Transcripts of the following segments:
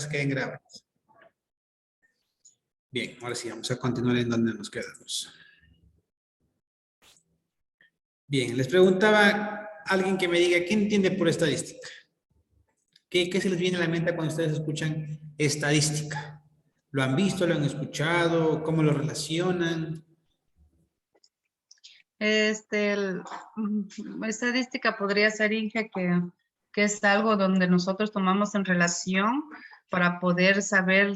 queden grabadas. Bien, ahora sí, vamos a continuar en donde nos quedamos. Bien, les preguntaba a alguien que me diga, ¿qué entiende por estadística? ¿Qué se les viene a la mente cuando ustedes escuchan estadística? ¿Lo han visto, lo han escuchado? ¿Cómo lo relacionan? Estadística podría ser, Inge, que es algo donde nosotros tomamos en relación para poder saber,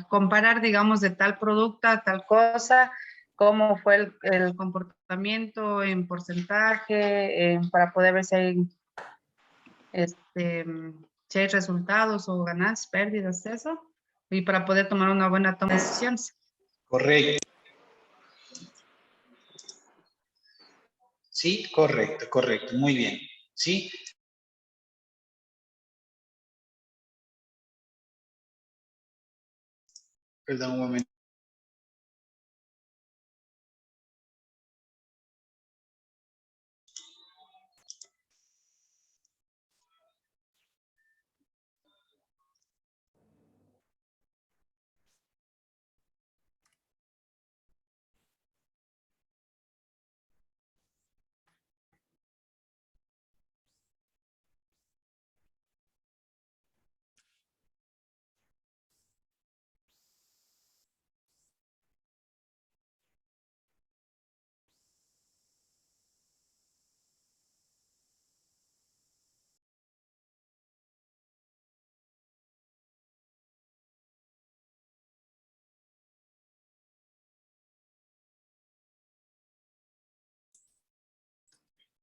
comparar, digamos, de tal producto a tal cosa, cómo fue el comportamiento en porcentaje, para poder ver si hay resultados o ganancias, pérdidas, eso, y para poder tomar una buena toma de decisiones. Correcto. Sí, correcto, correcto, muy bien. ¿Sí? Perdón, un momento.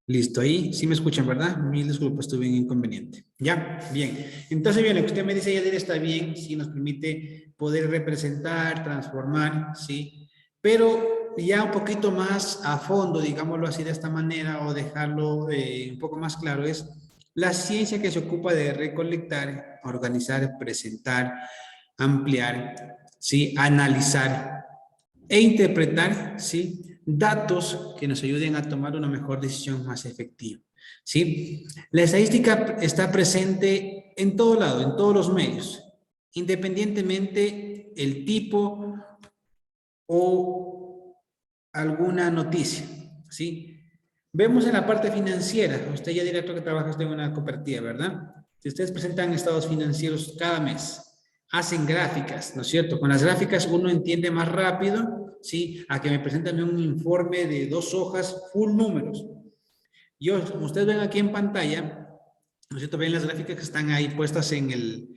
Listo, ahí sí me escuchan, ¿verdad? Mil disculpas, tuve un inconveniente. Ya, bien. Entonces, bien, lo que usted me dice, Yadir, está bien, sí nos permite poder representar, transformar, sí, pero ya un poquito más a fondo, digámoslo así de esta manera, o dejarlo un poco más claro, es la ciencia que se ocupa de recolectar, organizar, presentar, ampliar, sí, analizar e interpretar, ¿sí?, datos que nos ayuden a tomar una mejor decisión más efectiva, ¿sí? La estadística está presente en todo lado, en todos los medios, independientemente el tipo o alguna noticia, ¿sí? Vemos en la parte financiera, usted ya directo que trabaja usted en una cooperativa, ¿verdad? Si ustedes presentan estados financieros cada mes, hacen gráficas, ¿no es cierto? Con las gráficas uno entiende más rápido, ¿sí? A que me presentan un informe de 2 hojas, full números. Yo, como ustedes ven aquí en pantalla, ¿no es cierto? Ven las gráficas que están ahí puestas en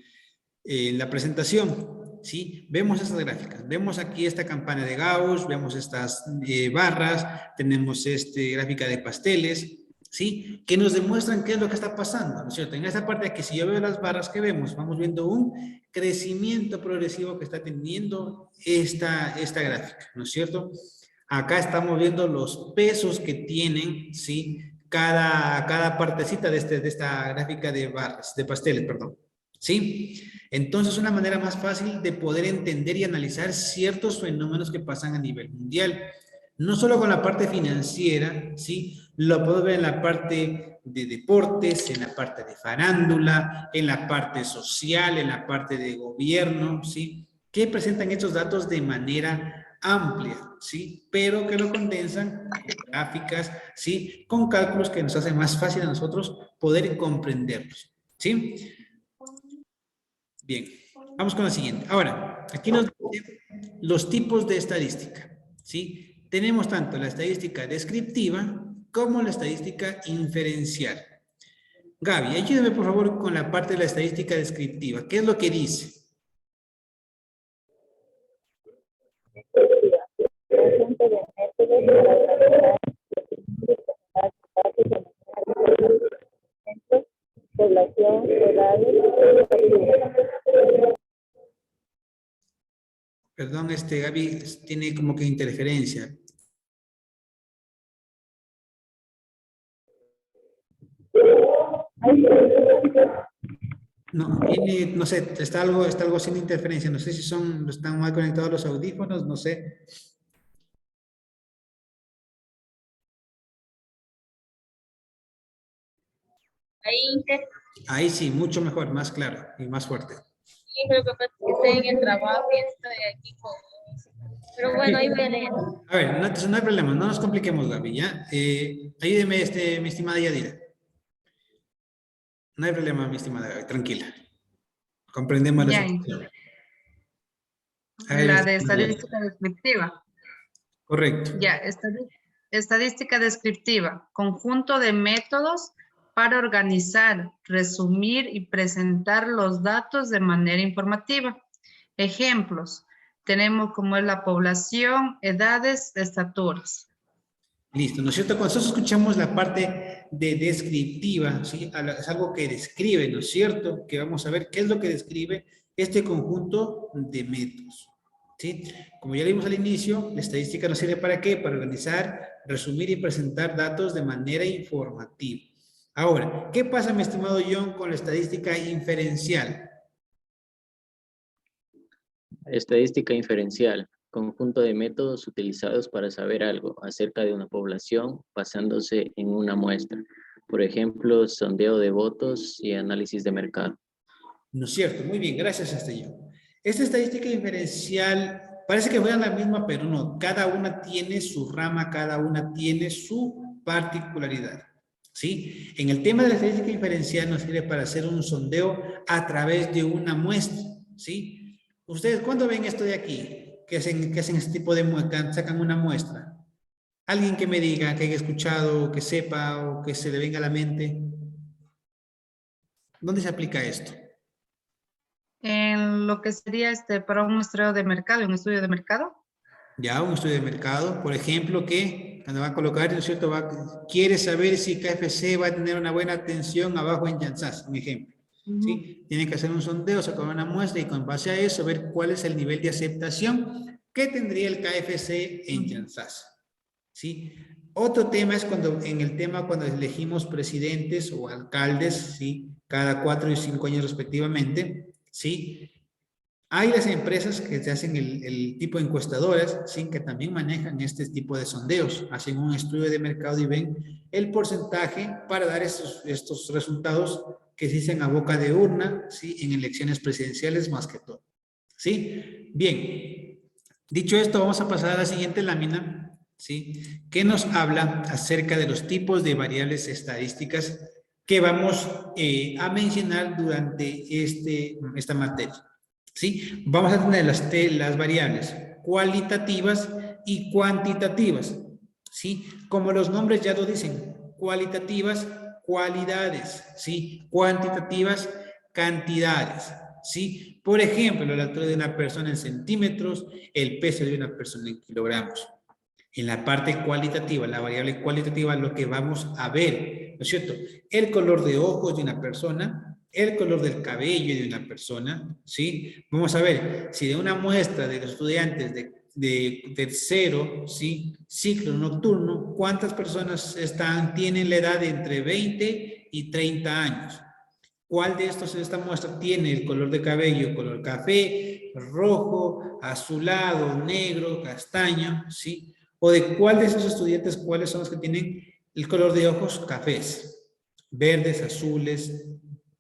la presentación, ¿sí? Vemos estas gráficas, vemos aquí esta campana de Gauss, vemos estas barras, tenemos gráfica de pasteles, ¿sí? Que nos demuestran qué es lo que está pasando, ¿no es cierto? En esta parte aquí, si yo veo las barras que vemos, vamos viendo un crecimiento progresivo que está teniendo esta gráfica, ¿no es cierto? Acá estamos viendo los pesos que tienen, ¿sí? Cada partecita de esta gráfica de barras, de pasteles, perdón, ¿sí? Entonces, una manera más fácil de poder entender y analizar ciertos fenómenos que pasan a nivel mundial. No solo con la parte financiera, ¿sí? Lo puedo ver en la parte de deportes, en la parte de farándula, en la parte social, en la parte de gobierno, ¿sí? Que presentan estos datos de manera amplia, ¿sí? Pero que lo condensan con gráficas, ¿sí? Con cálculos que nos hacen más fácil a nosotros poder comprenderlos, ¿sí? Bien, vamos con la siguiente. Ahora, aquí nos dicen los tipos de estadística, ¿sí? Tenemos tanto la estadística descriptiva como la estadística inferencial. Gaby, ayúdame por favor con la parte de la estadística descriptiva. ¿Qué es lo que dice? Conjunto de métodos para analizar los ejemplos, población, edades, Perdón, Gaby, tiene como que interferencia. No, no sé, está algo sin interferencia. No sé si están mal conectados los audífonos, no sé. ahí. Ahí sí, mucho mejor, más claro y más fuerte. Lo que pasa es que estoy en el trabajo y estoy aquí con... Pero bueno, ahí voy a leer. A ver, no, entonces no hay problema, no nos compliquemos, Gaby, ¿ya? Ayúdeme, mi estimada Yadira. No hay problema, mi estimada Gaby, tranquila. Comprendemos la Ya, situación. A ver, la de estadística descriptiva. correcto. Ya, estadística descriptiva, conjunto de métodos para organizar, resumir y presentar los datos de manera informativa. Ejemplos, tenemos como es la población, edades, estaturas. Listo, ¿no es cierto? Cuando nosotros escuchamos la parte de descriptiva, ¿sí? Es algo que describe, ¿no es cierto? Que vamos a ver qué es lo que describe este conjunto de métodos, ¿sí? Como ya vimos al inicio, la estadística nos sirve ¿para qué? Para organizar, resumir y presentar datos de manera informativa. Ahora, ¿qué pasa, mi estimado John, con la estadística inferencial? Estadística inferencial, conjunto de métodos utilizados para saber algo acerca de una población basándose en una muestra. Por ejemplo, sondeo de votos y análisis de mercado. ¿No es cierto? Muy bien, gracias a John. Esta estadística inferencial parece que fueran la misma, pero no. Cada una tiene su rama, cada una tiene su particularidad. ¿Sí? En el tema de la estadística inferencial nos sirve para hacer un sondeo a través de una muestra. ¿Sí? ¿Ustedes cuándo ven esto de aquí? Que hacen este tipo de muestra, sacan una muestra. Alguien que me diga, que haya escuchado, que sepa o que se le venga a la mente. ¿Dónde se aplica esto? En lo que sería para un muestreo de mercado, un estudio de mercado. Ya, un estudio de mercado, por ejemplo, que cuando va a colocar, ¿no es cierto? Quiere saber si KFC va a tener una buena atención abajo en Yansas, un ejemplo. ¿Sí? Tiene que hacer un sondeo, sacar una muestra y con base a eso ver cuál es el nivel de aceptación que tendría el KFC en Yansas. ¿Sí? Otro tema es cuando elegimos presidentes o alcaldes, ¿sí? Cada 4 y 5 años respectivamente, ¿sí? Hay las empresas que se hacen el tipo de encuestadoras, ¿sí? Que también manejan este tipo de sondeos, hacen un estudio de mercado y ven el porcentaje para dar estos resultados que se dicen a boca de urna, ¿sí? En elecciones presidenciales más que todo, ¿sí? Bien, dicho esto, vamos a pasar a la siguiente lámina, ¿sí? Que nos habla acerca de los tipos de variables estadísticas que vamos a mencionar durante esta materia. ¿Sí? Vamos a tener las variables cualitativas y cuantitativas, ¿sí? Como los nombres ya lo dicen, cualitativas, cualidades, ¿sí? Cuantitativas, cantidades, ¿sí? Por ejemplo, la altura de una persona en centímetros, el peso de una persona en kilogramos. En la parte cualitativa, la variable cualitativa, lo que vamos a ver, ¿no es cierto? El color de ojos de una persona, el color del cabello de una persona, ¿sí? Vamos a ver si de una muestra de los estudiantes de tercero, ¿sí? Ciclo nocturno, ¿cuántas personas tienen la edad de entre 20 y 30 años? ¿Cuál de estos en esta muestra tiene el color de cabello, color café, rojo, azulado, negro, castaño, ¿sí? O de cuál de esos estudiantes, cuáles son los que tienen el color de ojos cafés, verdes, azules,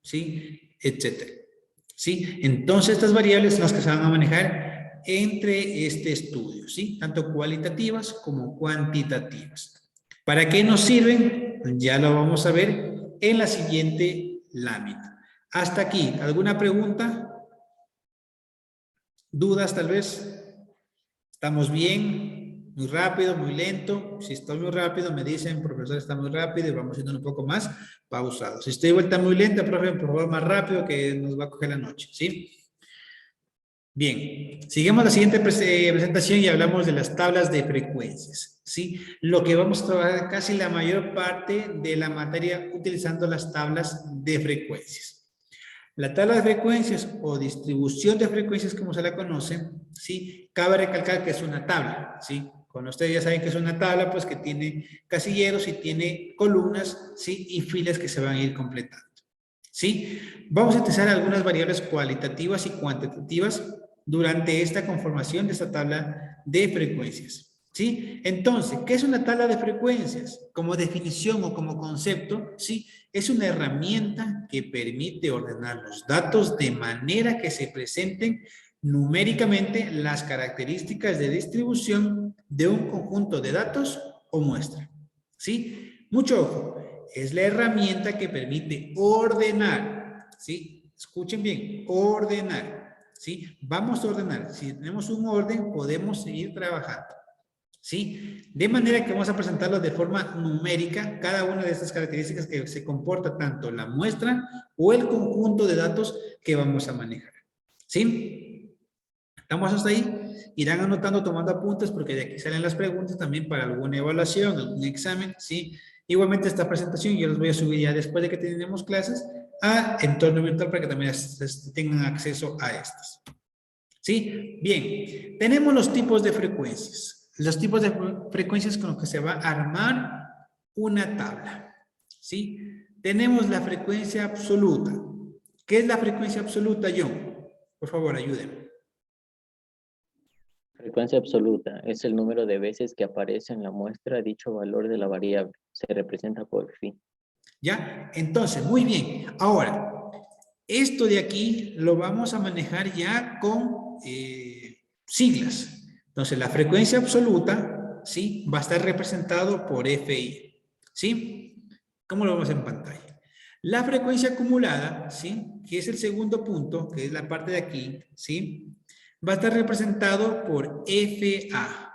¿sí? Etcétera. ¿Sí? Entonces, estas variables son las que se van a manejar entre este estudio, ¿sí? Tanto cualitativas como cuantitativas. ¿Para qué nos sirven? Ya lo vamos a ver en la siguiente lámina. Hasta aquí, ¿alguna pregunta? ¿Dudas tal vez? ¿Estamos bien? ¿Muy rápido? ¿Muy lento? Si estoy muy rápido, me dicen, profesor, está muy rápido y vamos yendo un poco más pausado. Si estoy de vuelta muy lenta, profe, por favor, más rápido que nos va a coger la noche, ¿sí? Bien, seguimos la siguiente presentación y hablamos de las tablas de frecuencias, ¿sí? Lo que vamos a trabajar casi la mayor parte de la materia utilizando las tablas de frecuencias. La tabla de frecuencias o distribución de frecuencias, como se la conoce, ¿sí? Cabe recalcar que es una tabla, ¿sí? Cuando ustedes ya saben que es una tabla, pues que tiene casilleros y tiene columnas, ¿sí? Y filas que se van a ir completando, ¿sí? Vamos a utilizar algunas variables cualitativas y cuantitativas durante esta conformación de esta tabla de frecuencias, ¿sí? Entonces, ¿qué es una tabla de frecuencias? Como definición o como concepto, ¿sí? Es una herramienta que permite ordenar los datos de manera que se presenten numéricamente las características de distribución de un conjunto de datos o muestra. ¿Sí? Mucho ojo. Es la herramienta que permite ordenar. ¿Sí? Escuchen bien. Ordenar. ¿Sí? Vamos a ordenar. Si tenemos un orden, podemos seguir trabajando. ¿Sí? De manera que vamos a presentarlo de forma numérica, cada una de estas características que se comporta tanto la muestra o el conjunto de datos que vamos a manejar. ¿Sí? ¿Estamos hasta ahí? Irán anotando, tomando apuntes, porque de aquí salen las preguntas también para alguna evaluación, algún examen, ¿sí? Igualmente esta presentación yo los voy a subir ya después de que tenemos clases a entorno virtual para que también tengan acceso a estas. ¿Sí? Bien, tenemos los tipos de frecuencias. Los tipos de frecuencias con los que se va a armar una tabla. ¿Sí? Tenemos la frecuencia absoluta. ¿Qué es la frecuencia absoluta, John? Por favor, ayúdenme. Frecuencia absoluta es el número de veces que aparece en la muestra dicho valor de la variable. Se representa por phi. ¿Ya? Entonces, muy bien. Ahora, esto de aquí lo vamos a manejar ya con siglas. Entonces, la frecuencia absoluta, ¿sí? Va a estar representado por FI. ¿Sí? ¿Cómo lo vemos en pantalla? La frecuencia acumulada, ¿sí? Que es el segundo punto, que es la parte de aquí, ¿sí? Va a estar representado por FA,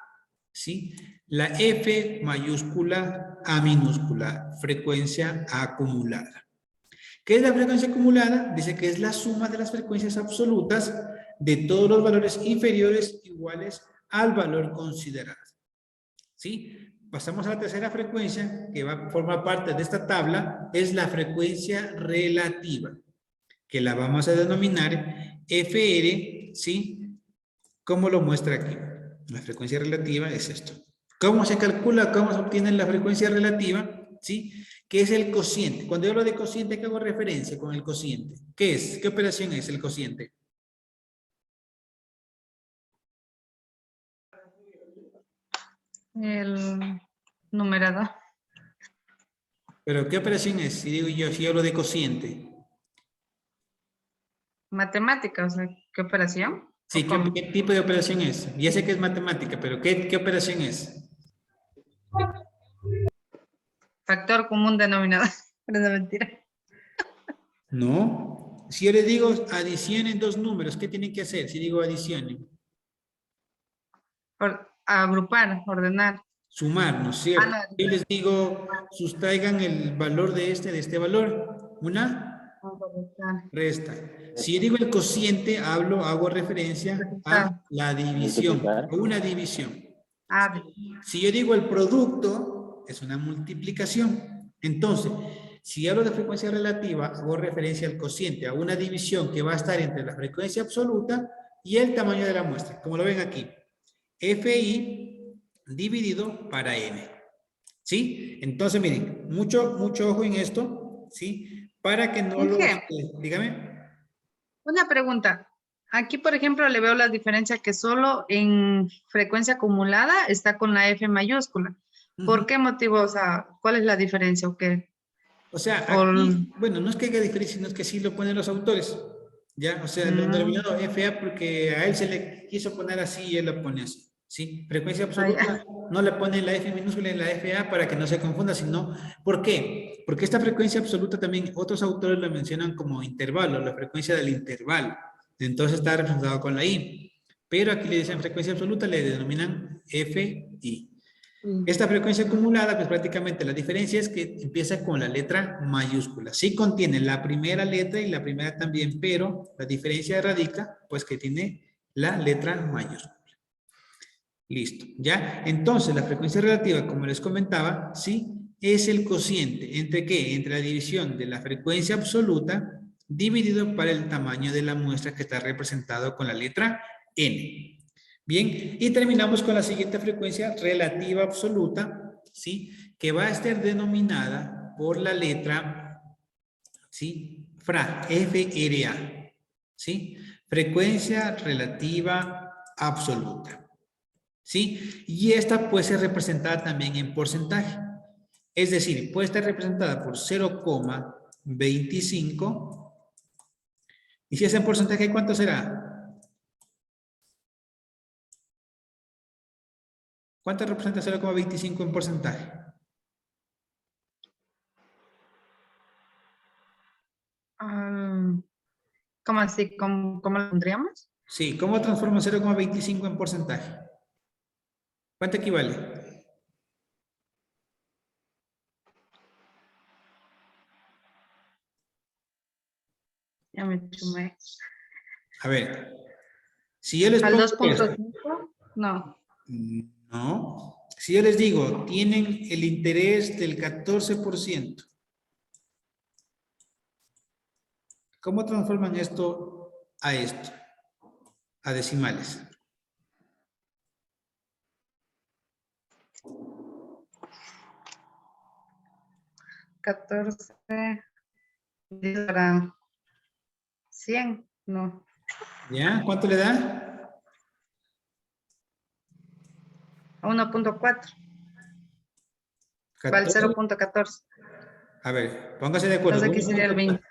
¿sí? La F mayúscula A minúscula, frecuencia acumulada. ¿Qué es la frecuencia acumulada? Dice que es la suma de las frecuencias absolutas de todos los valores inferiores iguales al valor considerado. ¿Sí? Pasamos a la tercera frecuencia que va a formar parte de esta tabla, es la frecuencia relativa, que la vamos a denominar FR, ¿sí? ¿Cómo lo muestra aquí? La frecuencia relativa es esto. ¿Cómo se calcula? ¿Cómo se obtiene la frecuencia relativa? ¿Sí? ¿Qué es el cociente? Cuando yo hablo de cociente, ¿qué hago referencia con el cociente? ¿Qué es? ¿Qué operación es el cociente? El numerador. ¿Pero qué operación es? Si digo yo, si hablo de cociente. Matemática, o sea, ¿qué operación? Sí, ¿qué tipo de operación es? Ya sé que es matemática, pero ¿qué operación es? Factor común denominador. Pero no, mentira. No. Si yo le digo adicionen dos números, ¿qué tienen que hacer? Si digo adicionen. Agrupar, ordenar. Sumar, ¿no es cierto? No. Yo les digo, sustraigan el valor de este valor. Una resta. Si yo digo el cociente, hago referencia a la división, a una división. Si yo digo el producto, es una multiplicación. Entonces, si hablo de frecuencia relativa, hago referencia al cociente, a una división que va a estar entre la frecuencia absoluta y el tamaño de la muestra. Como lo ven aquí, FI dividido para N. ¿Sí? Entonces, miren, mucho ojo en esto, ¿sí? Para que no lo... dígame. Una pregunta. Aquí, por ejemplo, le veo la diferencia que solo en frecuencia acumulada está con la F mayúscula. ¿Por qué motivo? O sea, ¿cuál es la diferencia o qué? O sea, aquí, bueno, no es que haya diferencia, sino es que sí lo ponen los autores. ¿Ya? O sea, lo denominado FA porque a él se le quiso poner así y él lo pone así. ¿Sí? Frecuencia absoluta, no le pone la F minúscula en la FA para que no se confunda, sino, ¿por qué? Porque esta frecuencia absoluta también otros autores la mencionan como intervalo, la frecuencia del intervalo. Entonces está representado con la I. Pero aquí le dicen frecuencia absoluta, le denominan FI. Esta frecuencia acumulada, pues prácticamente la diferencia es que empieza con la letra mayúscula. Sí contiene la primera letra y la primera también, pero la diferencia radica, pues que tiene la letra mayúscula. Listo, ¿ya? Entonces, la frecuencia relativa, como les comentaba, ¿sí? Es el cociente. ¿Entre qué? Entre la división de la frecuencia absoluta dividido por el tamaño de la muestra que está representado con la letra N. Bien, y terminamos con la siguiente frecuencia relativa absoluta, ¿sí? Que va a estar denominada por la letra, ¿sí? FRA, F-R-A, ¿sí? Frecuencia relativa absoluta. ¿Sí? Y esta puede ser representada también en porcentaje. Es decir, puede estar representada por 0,25. ¿Y si es en porcentaje, cuánto será? ¿Cuánto representa 0,25 en porcentaje? ¿Cómo así? ¿Cómo lo pondríamos? Sí, ¿cómo transforma 0,25 en porcentaje? ¿Cuánto equivale? Ya me chumé. A ver, si yo les ¿Al pongo 2.5? No. no, si yo les digo, tienen el interés del 14%, ¿cómo transforman esto a esto? A decimales. $14 para 100, no. ¿Ya? ¿Cuánto le da? 1.4, para el 14. 0.14. A ver, póngase de acuerdo. Entonces aquí sería el 20.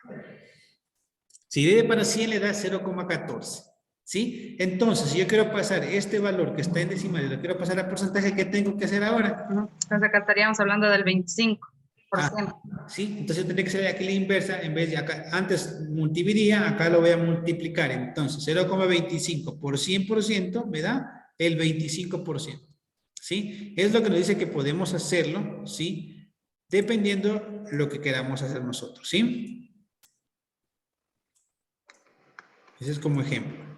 Si divide para 100 le da 0,14. ¿Sí? Entonces, si yo quiero pasar este valor que está en decimales, lo quiero pasar a porcentaje, ¿qué tengo que hacer ahora? Entonces acá estaríamos hablando del 25%. Sí, entonces yo tendría que hacer aquí la inversa, en vez de acá, antes multiplicaría, acá lo voy a multiplicar. Entonces, 0,25 por 100% me da el 25%. ¿Sí? Es lo que nos dice que podemos hacerlo, ¿sí? Dependiendo lo que queramos hacer nosotros, ¿sí? Ese es como ejemplo.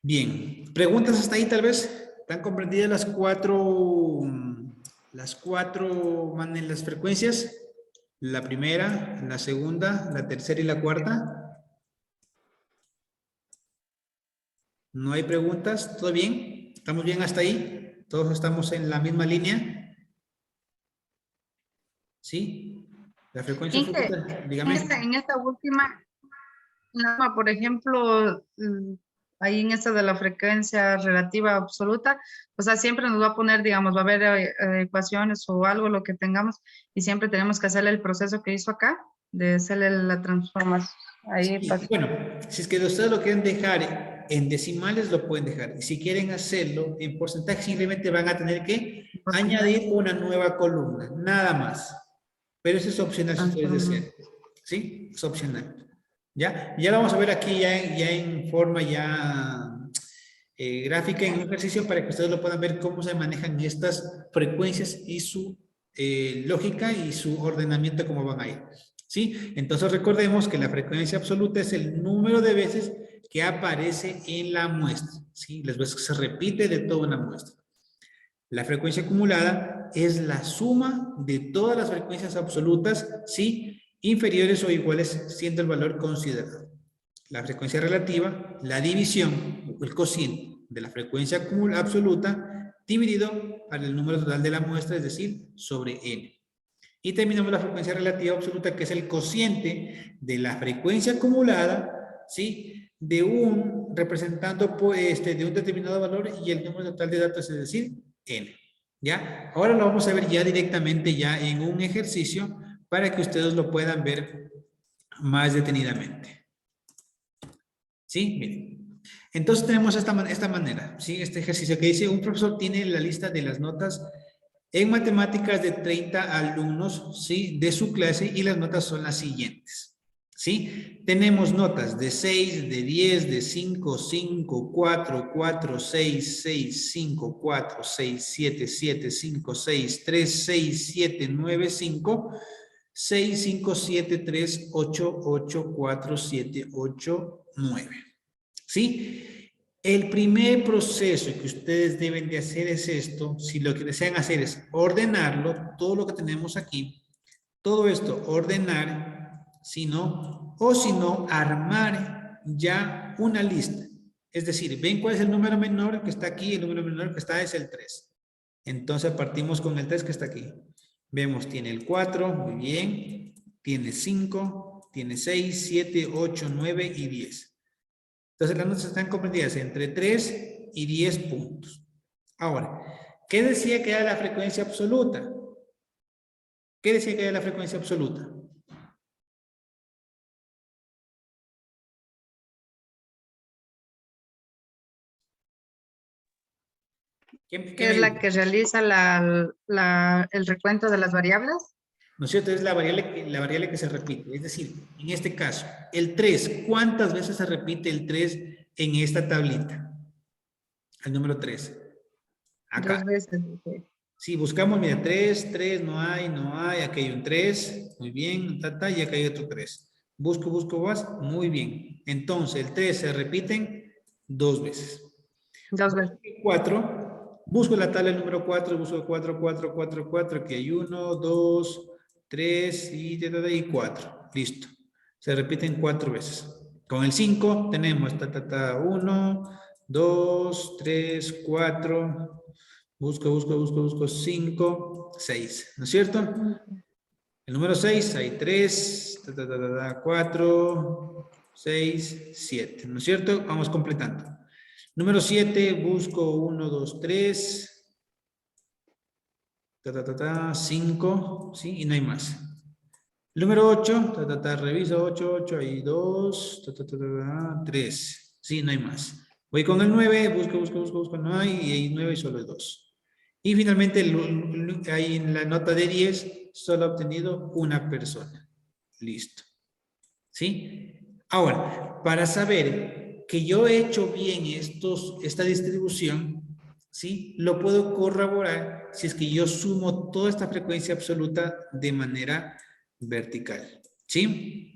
Bien, ¿preguntas hasta ahí tal vez? ¿Están comprendidas las cuatro las frecuencias? La primera, la segunda, la tercera y la cuarta. ¿No hay preguntas? ¿Todo bien? ¿Estamos bien hasta ahí? ¿Todos estamos en la misma línea? ¿Sí? La frecuencia Inge, absoluta, dígame. en esta última, por ejemplo, ahí en esta de la frecuencia relativa absoluta, o sea, siempre nos va a poner, digamos, va a haber ecuaciones o algo, lo que tengamos, y siempre tenemos que hacerle el proceso que hizo acá, de hacerle la transformación. Ahí Sí, pasa. bueno, si es que ustedes lo quieren dejar en decimales, lo pueden dejar. Y si quieren hacerlo en porcentaje, simplemente van a tener que añadir una nueva columna, nada más. Pero eso es opcional si ustedes desean. ¿Sí? Es opcional. ¿Ya? Ya lo vamos a ver aquí ya en forma gráfica, en un ejercicio para que ustedes lo puedan ver cómo se manejan estas frecuencias y su lógica y su ordenamiento, cómo van a ir. ¿Sí? Entonces recordemos que la frecuencia absoluta es el número de veces que aparece en la muestra. ¿Sí? Las veces que se repite de toda una muestra. La frecuencia acumulada es la suma de todas las frecuencias absolutas, ¿sí? Inferiores o iguales, siendo el valor considerado. La frecuencia relativa, la división, o el cociente de la frecuencia absoluta, dividido para el número total de la muestra, es decir, sobre n. Y terminamos la frecuencia relativa absoluta, que es el cociente de la frecuencia acumulada, ¿sí? De un representando pues, de un determinado valor y el número total de datos, es decir, n. ¿Ya? Ahora lo vamos a ver ya directamente ya en un ejercicio para que ustedes lo puedan ver más detenidamente. ¿Sí? Miren. Entonces tenemos esta manera, ¿sí? Este ejercicio que dice, un profesor tiene la lista de las notas en matemáticas de 30 alumnos, ¿sí? De su clase, y las notas son las siguientes, ¿sí? Tenemos notas de 6, de 10, de 5, 5, 4, 4, 6, 6, 5, 4, 6, 7, 7, 5, 6, 3, 6, 7, 9, 5, 6, 5, 7, 3, 8, 8, 4, 7, 8, 9. ¿Sí? El primer proceso que ustedes deben de hacer es esto. Si lo que desean hacer es ordenarlo, todo lo que tenemos aquí, todo esto, ordenar, si no, armar ya una lista. Es decir, ven cuál es el número menor que está aquí, el número menor que está es el 3. Entonces partimos con el 3 que está aquí. Vemos, tiene el 4, muy bien, tiene 5, tiene 6, 7, 8, 9 y 10. Entonces las notas están comprendidas entre 3 y 10 puntos. Ahora, ¿Qué decía que era la frecuencia absoluta? ¿Qué decía que era la frecuencia absoluta? ¿Qué ¿Qué me es la dice? que realiza el recuento de las variables? ¿No es cierto? Es la variable que se repite. Es decir, en este caso, el 3, ¿cuántas veces se repite el 3 en esta tablita? El número 3. Acá. 2 veces. Ok. Si buscamos, mira, 3, no hay, aquí hay un 3, muy bien, y acá hay otro 3. Busco, vas, muy bien. Entonces, el 3 se repiten 2 veces. 2 veces. 4, busco la tabla del número 4, busco 4, aquí hay 1, 2, 3 y 4. Listo. Se repiten 4 veces. Con el 5 tenemos 1, 2, 3, 4. Busco 5, 6. ¿No es cierto? El número 6 hay 3, 4, 6, 7. ¿No es cierto? Vamos completando. Número 7, busco 1, 2, 3, 5, ¿sí? Y no hay más. Número 8, reviso 8, hay 2, 3, ¿sí? No hay más. Voy con el 9, busco, no hay, y hay 9 y solo hay 2. Y finalmente, ahí en la nota de 10, solo ha obtenido una persona. Listo. ¿Sí? Ahora, para saber que yo he hecho bien esta distribución, ¿sí? Lo puedo corroborar si es que yo sumo toda esta frecuencia absoluta de manera vertical. ¿Sí?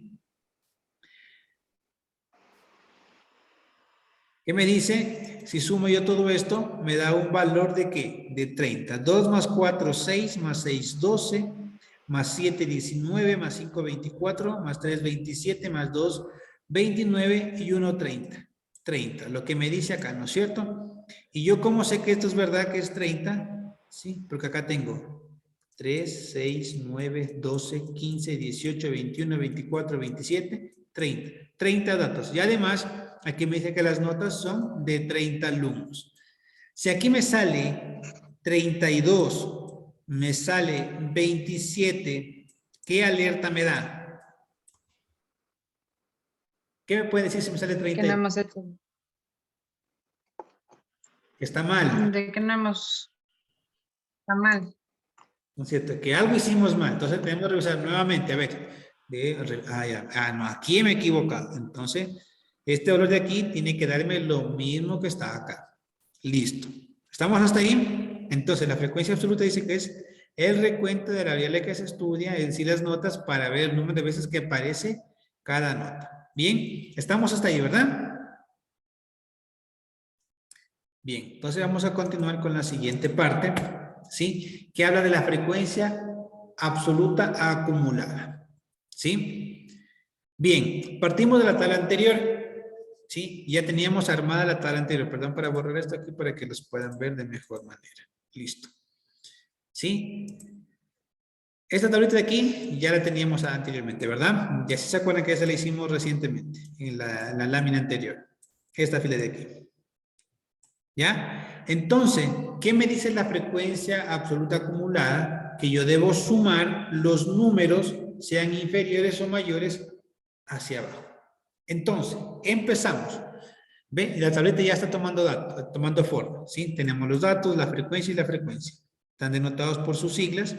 ¿Qué me dice? Si sumo yo todo esto, me da un valor de ¿qué? De 30. 2 más 4, 6, más 6, 12, más 7, 19, más 5, 24, más 3, 27, más 2, 29 y 1, 30. 30, lo que me dice acá, ¿no es cierto? Y yo, ¿cómo sé que esto es verdad que es 30? Sí, porque acá tengo 3, 6, 9, 12, 15, 18, 21, 24, 27, 30. 30 datos. Y además, aquí me dice que las notas son de 30 alumnos. Si aquí me sale 32, me sale 27, ¿qué alerta me da? ¿Qué me puede decir si me sale Que no 32? hemos hecho. Que está mal. De que no hemos. Está mal. ¿No es cierto? Que algo hicimos mal. Entonces tenemos que revisar nuevamente. A ver. No, aquí me he equivocado. Entonces, este valor de aquí tiene que darme lo mismo que está acá. Listo. ¿Estamos hasta ahí? Entonces, la frecuencia absoluta dice que es el recuento de la variable que se estudia, es decir, las notas para ver el número de veces que aparece cada nota. Bien, estamos hasta ahí, ¿verdad? Bien, entonces vamos a continuar con la siguiente parte, ¿sí? Que habla de la frecuencia absoluta acumulada, ¿sí? Bien, partimos de la tabla anterior, ¿sí? Ya teníamos armada la tabla anterior, perdón para borrar esto aquí para que los puedan ver de mejor manera. Listo. ¿Sí? Esta tablita de aquí ya la teníamos anteriormente, ¿verdad? Ya se acuerdan que esa la hicimos recientemente, en la lámina anterior. Esta fila de aquí. ¿Ya? Entonces, ¿qué me dice la frecuencia absoluta acumulada? Que yo debo sumar los números, sean inferiores o mayores, hacia abajo. Entonces, empezamos. ¿Ve? La tableta ya está tomando forma. ¿Sí? Tenemos los datos, la frecuencia y la frecuencia. Están denotados por sus siglas.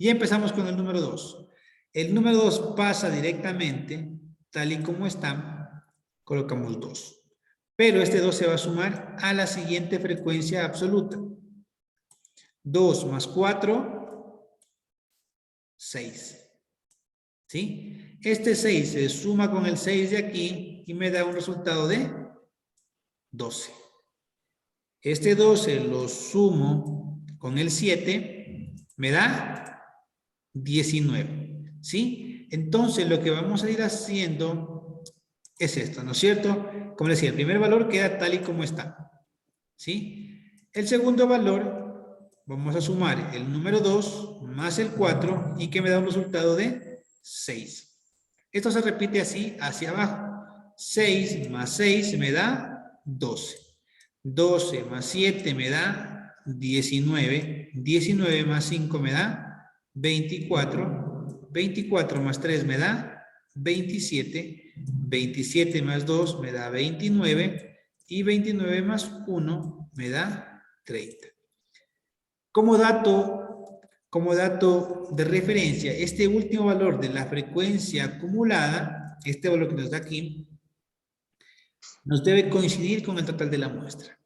Y empezamos con el número 2. El número 2 pasa directamente, tal y como está, colocamos 2. Pero este 2 se va a sumar a la siguiente frecuencia absoluta. 2 más 4, 6. ¿Sí? Este 6 se suma con el 6 de aquí y me da un resultado de 12. Este 12 lo sumo con el 7, me da 19. ¿Sí? Entonces lo que vamos a ir haciendo es esto, ¿no es cierto? Como decía, el primer valor queda tal y como está. ¿Sí? El segundo valor, vamos a sumar el número 2 más el 4 y que me da un resultado de 6. Esto se repite así hacia abajo. 6 más 6 me da 12. 12 más 7 me da 19. 19 más 5 me da 24. 24 más 3 me da 27. 27 más 2 me da 29. Y 29 más 1 me da 30. Como dato de referencia, este último valor de la frecuencia acumulada, este valor que nos da aquí, nos debe coincidir con el total de la muestra.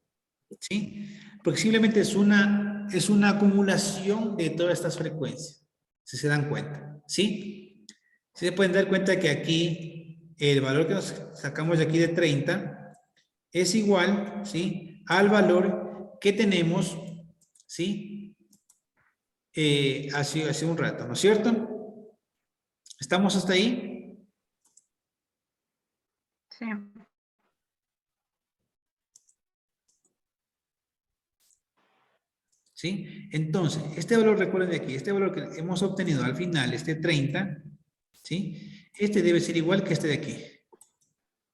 ¿Sí? Porque simplemente es una acumulación de todas estas frecuencias, si se dan cuenta. ¿Sí? Se pueden dar cuenta que aquí el valor que nos sacamos de aquí de 30 es igual, ¿sí?, al valor que tenemos, ¿sí?, hace un rato, ¿no es cierto? ¿Estamos hasta ahí? Sí. ¿Sí? Entonces, este valor, recuerden de aquí, este valor que hemos obtenido al final, este 30, ¿sí? Este debe ser igual que este de aquí.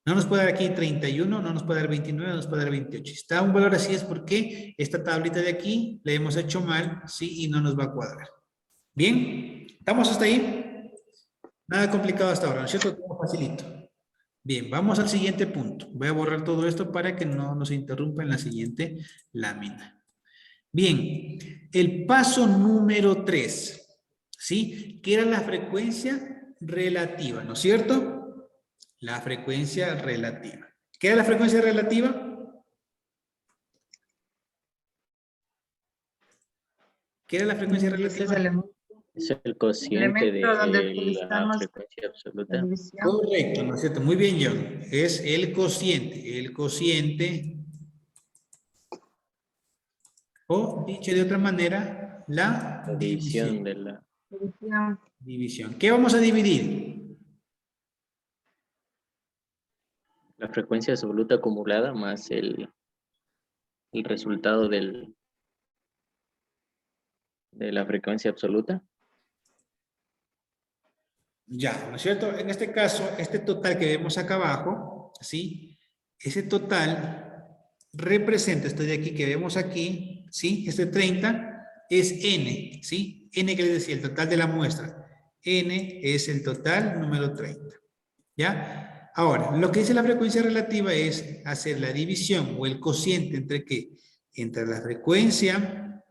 No nos puede dar aquí 31, no nos puede dar 29, no nos puede dar 28. Si está un valor así es porque esta tablita de aquí la hemos hecho mal, ¿sí? Y no nos va a cuadrar. ¿Bien? ¿Estamos hasta ahí? Nada complicado hasta ahora, ¿no es cierto? Todo facilito. Bien, vamos al siguiente punto. Voy a borrar todo esto para que no nos interrumpa en la siguiente lámina. Bien, el paso número 3, ¿sí? Que era la frecuencia relativa, ¿no es cierto? La frecuencia relativa. ¿Qué era la frecuencia relativa? ¿Qué era la frecuencia Ese es relativa? Es el cociente de elemento donde la utilizamos frecuencia la absoluta. división. Correcto, ¿no es cierto? Muy bien, John. Es el cociente, o dicho de otra manera, la La división. división de la... División. División. ¿Qué vamos a dividir? La frecuencia absoluta acumulada más el resultado de la frecuencia absoluta. Ya, ¿no es cierto? En este caso, este total que vemos acá abajo, ¿sí? Ese total representa, este de aquí que vemos aquí, ¿sí? Este 30 es N, ¿sí? N que les decía, el total de la muestra. N es el total número 30. ¿Ya? Ahora, lo que dice la frecuencia relativa es hacer la división o el cociente entre ¿qué? Entre la frecuencia,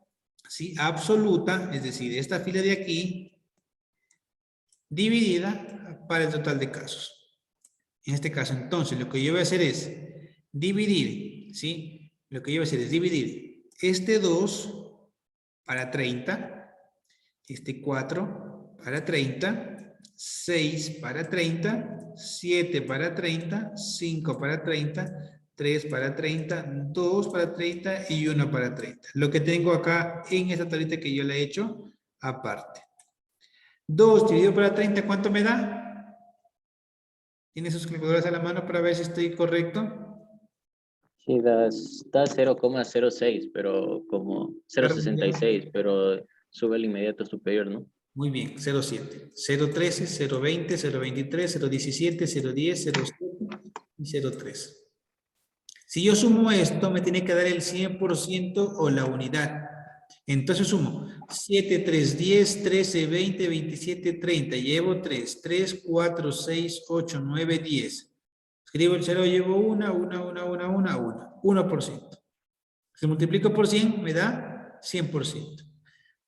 ¿sí?, absoluta, es decir, esta fila de aquí, dividida para el total de casos. En este caso, entonces, lo que yo voy a hacer es dividir, ¿sí? Lo que yo voy a hacer es dividir este 2 para 30, este 4 para 30, 6 para 30, 7 para 30, 5 para 30, 3 para 30, 2 para 30 y 1 para 30. Lo que tengo acá en esta tablita que yo le he hecho aparte. 2 dividido por 30, ¿cuánto me da? ¿Tiene sus calculadoras a la mano para ver si estoy correcto? Sí, da 0,06, pero como 0,66, pero sube el inmediato superior, ¿no? Muy bien, 0,7. 0,13, 0,20, 0,23, 0,17, 0,10, 0,7 y 0,3. Si yo sumo esto, me tiene que dar el 100% o la unidad. Entonces sumo 7, 3, 10, 13, 20, 27, 30. Llevo 3, 3, 4, 6, 8, 9, 10. Escribo el 0, llevo 1, 1%. Si multiplico por 100, me da 100%.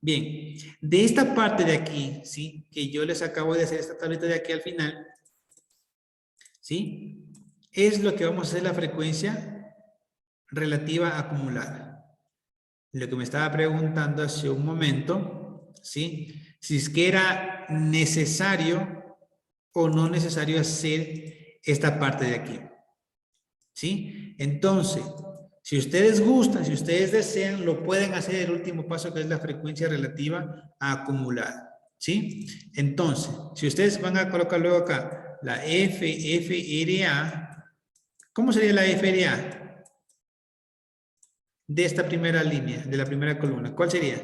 Bien, de esta parte de aquí, ¿sí?, que yo les acabo de hacer esta tableta de aquí al final, ¿sí?, es lo que vamos a hacer la frecuencia relativa acumulada. Lo que me estaba preguntando hace un momento, ¿sí?, si es que era necesario o no necesario hacer esta parte de aquí, ¿sí? Entonces, si ustedes gustan, si ustedes desean, lo pueden hacer el último paso, que es la frecuencia relativa acumulada, ¿sí? Entonces, si ustedes van a colocar luego acá la FRA, ¿cómo sería la FRA de esta primera línea, de la primera columna? ¿Cuál sería?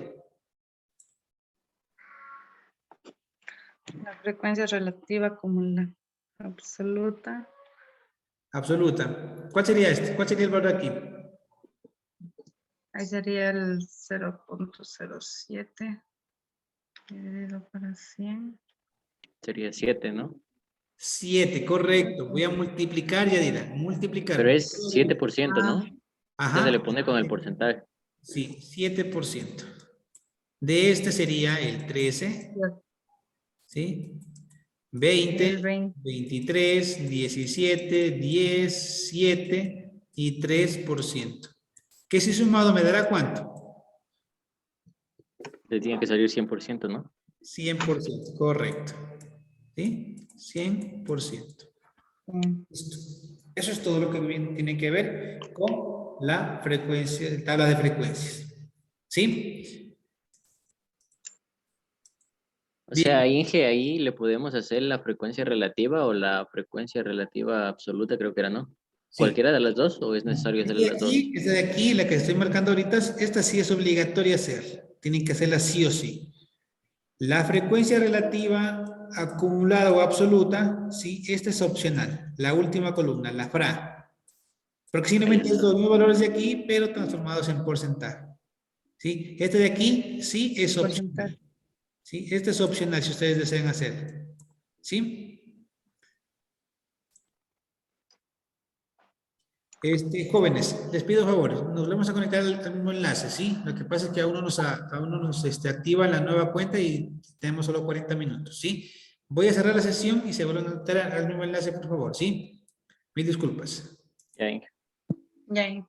La frecuencia relativa como la absoluta. Absoluta. ¿Cuál sería este? ¿Cuál sería el valor aquí? Ahí sería el 0.07 dividido por 100. Sería 7, ¿no? 7, correcto. Voy a multiplicar, Yadira. Multiplicar. Pero es 7%, ¿no? Ajá. Ya se le pone con el porcentaje. Sí, 7%. De este sería el 13, ¿sí? 20, El 20. 23, 17, 10, 7 y 3%. Que si sumado me dará ¿cuánto? Le tiene que salir 100%, ¿no? 100%, correcto. ¿Sí? 100%. Listo. Eso es todo lo que tiene que ver con la frecuencia, tabla de frecuencias. ¿Sí? O sea, Inge, ahí le podemos hacer la frecuencia relativa o la frecuencia relativa absoluta, creo que era, ¿no? Sí. ¿Cualquiera de las dos o es necesario hacerle las dos? Esta de aquí, la que estoy marcando ahorita, esta sí es obligatoria hacer. Tienen que hacerla sí o sí. La frecuencia relativa acumulada o absoluta, sí, esta es opcional. La última columna, la FRA. Porque simplemente es los mismos valores de aquí, pero transformados en porcentaje. ¿Sí? Este de aquí, sí, es opcional. ¿Sí? Este es opcional si ustedes desean hacer. ¿Sí? Jóvenes, les pido favor, nos vamos a conectar al mismo enlace, ¿sí? Lo que pasa es que a uno nos activa la nueva cuenta y tenemos solo 40 minutos, ¿sí? Voy a cerrar la sesión y se vuelven a conectar al mismo enlace, por favor, ¿sí? Mil disculpas. Ya, Inge. Ya.